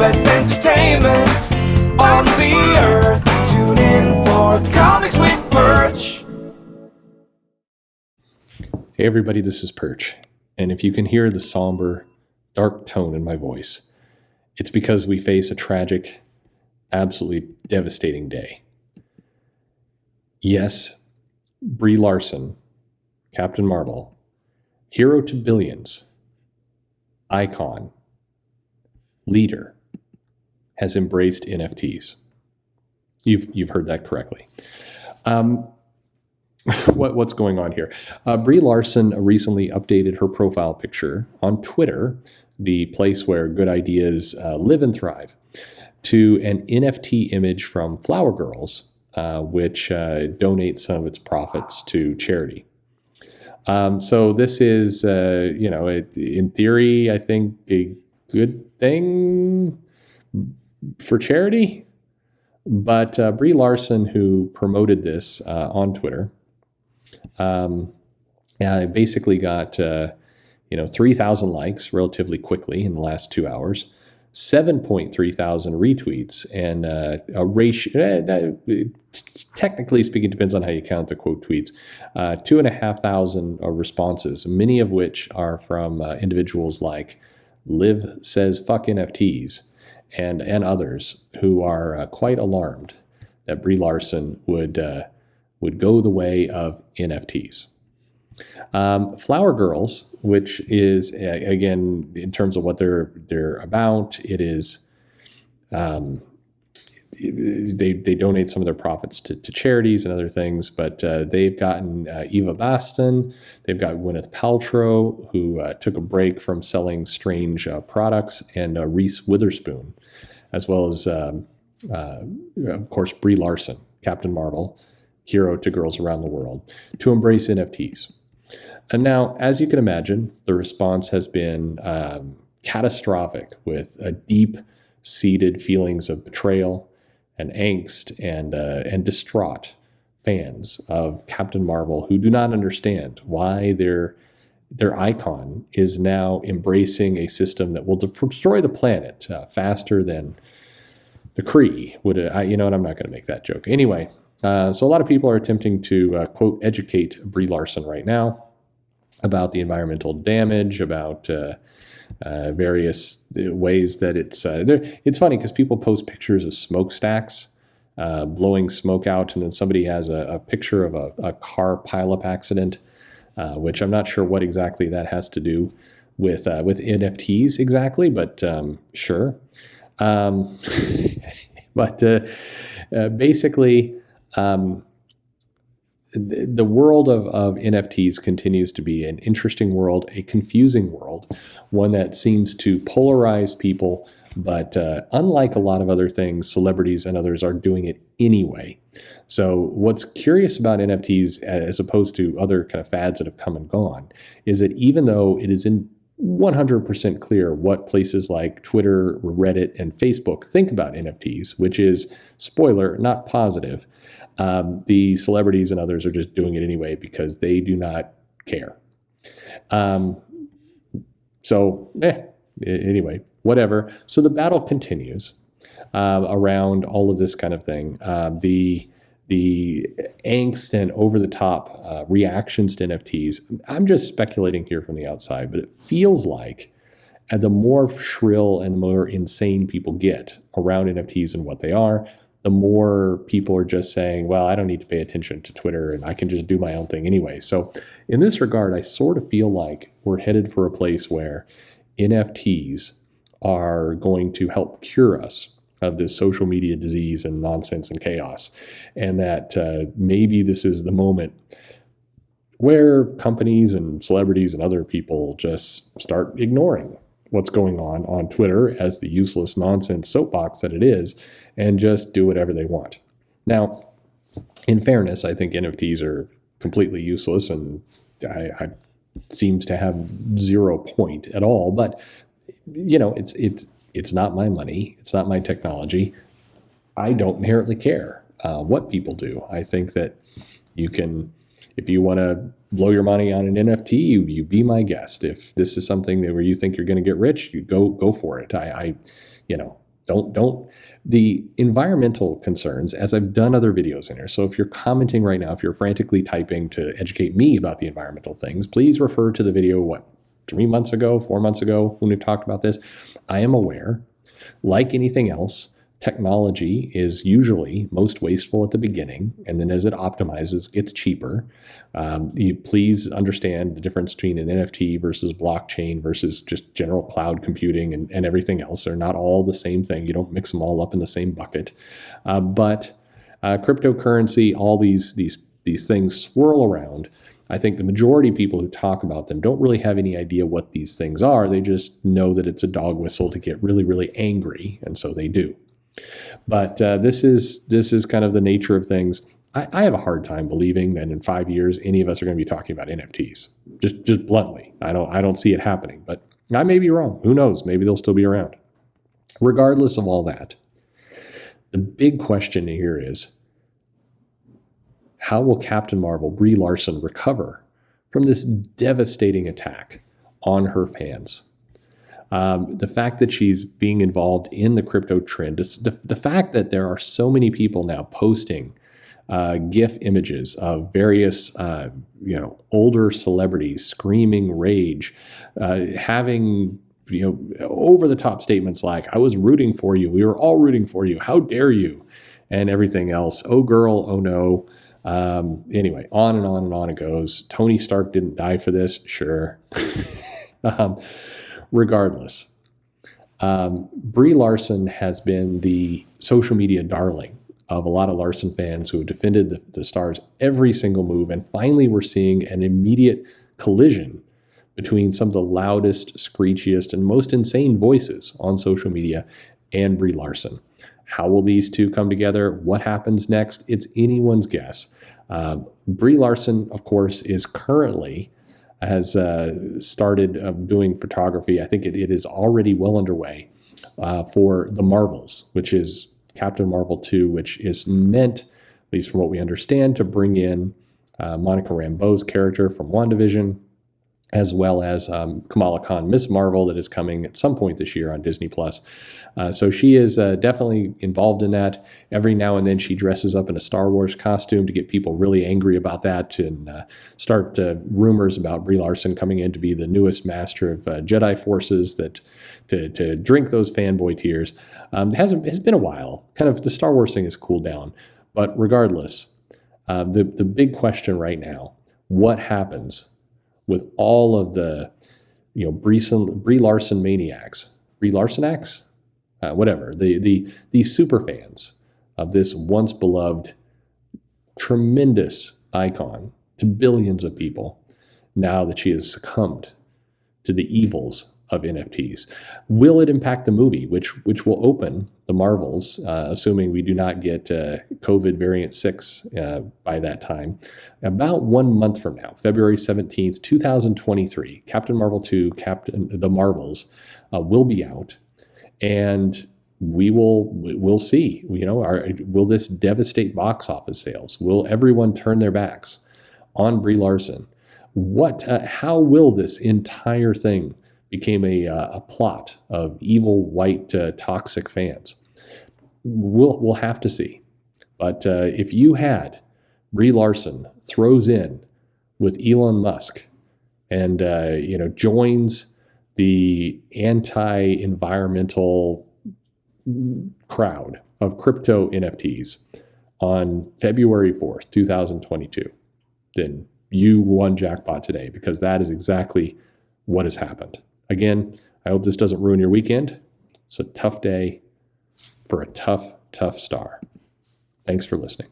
best entertainment on the earth. Tune in for Comics with Perch. Hey everybody, this is Perch, and if you can hear the somber, dark tone in my voice, it's because we face a tragic, absolutely devastating day. Yes, Brie Larson, Captain Marvel, hero to billions, icon, leader, has embraced NFTs. You've heard that correctly. What's going on here? Brie Larson recently updated her profile picture on Twitter, the place where good ideas live and thrive, to an NFT image from Flower Girls, which donates some of its profits to charity. So this is, in theory, I think a good thing for charity. But Brie Larson, who promoted this on Twitter, basically got 3,000 likes relatively quickly in the last 2 hours, 7.3 thousand retweets, and a ratio, technically speaking, depends on how you count the quote tweets, 2,500 responses, many of which are from individuals like Liv Says Fuck NFTs and others who are quite alarmed that Brie Larson would go the way of NFTs. Flower Girls, which is again in terms of what they're about, it is they donate some of their profits to charities and other things, but they've gotten Eva Baston, they've got Gwyneth Paltrow, who took a break from selling strange products, and Reese Witherspoon, as well as of course Brie Larson, Captain Marvel, hero to girls around the world, to embrace NFTs. And now, as you can imagine, the response has been catastrophic, with deep-seated feelings of betrayal and angst and distraught fans of Captain Marvel who do not understand why their icon is now embracing a system that will destroy the planet faster than the Kree would. I'm not going to make that joke. Anyway, so a lot of people are attempting to, quote, educate Brie Larson right now about the environmental damage, about various ways that it's funny because people post pictures of smokestacks blowing smoke out, and then somebody has a picture of a car pileup accident, which I'm not sure what exactly that has to do with NFTs exactly, but sure. But basically, the world of NFTs continues to be an interesting world, a confusing world, one that seems to polarize people, but unlike a lot of other things, celebrities and others are doing it anyway. So what's curious about NFTs, as opposed to other kind of fads that have come and gone, is that even though it is in 100% clear what places like Twitter, Reddit, and Facebook think about NFTs, which is, spoiler, not positive, the celebrities and others are just doing it anyway because they do not care. Anyway, whatever. So the battle continues around all of this kind of thing. The angst and over-the-top reactions to NFTs, I'm just speculating here from the outside, but it feels like the more shrill and the more insane people get around NFTs and what they are, the more people are just saying, well, I don't need to pay attention to Twitter and I can just do my own thing anyway. So in this regard, I sort of feel like we're headed for a place where NFTs are going to help cure us of this social media disease and nonsense and chaos. And that maybe this is the moment where companies and celebrities and other people just start ignoring what's going on Twitter as the useless nonsense soapbox that it is, and just do whatever they want. Now, in fairness, I think NFTs are completely useless, and I seems to have 0 point at all. But it's not my money, it's not my technology. I don't inherently care what people do. I think that you can, if you want to blow your money on an NFT, you be my guest. If this is something that where you think you're going to get rich, you go for it. Don't the environmental concerns, as I've done other videos in here. So if you're commenting right now, if you're frantically typing to educate me about the environmental things, please refer to the video, 3 months ago, 4 months ago, when we talked about this. I am aware, like anything else, technology is usually most wasteful at the beginning, and then as it optimizes, it gets cheaper. You please understand the difference between an NFT versus blockchain versus just general cloud computing and everything else. They're not all the same thing. You don't mix them all up in the same bucket. But cryptocurrency, all these things swirl around. I think the majority of people who talk about them don't really have any idea what these things are. They just know that it's a dog whistle to get really, really angry, and so they do. But this is kind of the nature of things. I have a hard time believing that in 5 years any of us are going to be talking about NFTs. Just bluntly, I don't see it happening. But I may be wrong. Who knows? Maybe they'll still be around. Regardless of all that, the big question here is, how will Captain Marvel Brie Larson recover from this devastating attack on her fans? The fact that she's being involved in the crypto trend, the fact that there are so many people now posting GIF images of various, older celebrities screaming rage, having over the top statements like, "I was rooting for you. We were all rooting for you. How dare you?" and everything else. "Oh girl, oh no." Anyway, on and on and on it goes. Tony Stark didn't die for this. Sure. Regardless, Brie Larson has been the social media darling of a lot of Larson fans who have defended the star's every single move. And finally, we're seeing an immediate collision between some of the loudest, screechiest, and most insane voices on social media and Brie Larson. How will these two come together? What happens next? It's anyone's guess. Brie Larson, of course, has started doing photography. I think it is already well underway for the Marvels, which is Captain Marvel 2, which is meant, at least from what we understand, to bring in Monica Rambeau's character from WandaVision, as well as Kamala Khan, Miss Marvel, that is coming at some point this year on Disney+. So she is definitely involved in that. Every now and then she dresses up in a Star Wars costume to get people really angry about that and start rumors about Brie Larson coming in to be the newest master of Jedi forces to drink those fanboy tears. It's been a while. Kind of the Star Wars thing has cooled down. But regardless, the big question right now, what happens with all of the Brie Larson maniacs, Brie Larsonacs? Whatever, the super fans of this once beloved, tremendous icon to billions of people, now that she has succumbed to the evils of NFTs. Will it impact the movie, which will open the Marvels, assuming we do not get COVID variant 6 by that time, about 1 month from now, February 17th, 2023, Captain Marvel 2, the Marvels will be out. And we'll see, will this devastate box office sales? Will everyone turn their backs on Brie Larson? How will this entire thing become a plot of evil, white, toxic fans? We'll have to see. But if you had Brie Larson throws in with Elon Musk and joins the anti-environmental crowd of crypto NFTs on February 4th, 2022, then you won jackpot today, because that is exactly what has happened. Again, I hope this doesn't ruin your weekend. It's a tough day for a tough, tough star. Thanks for listening.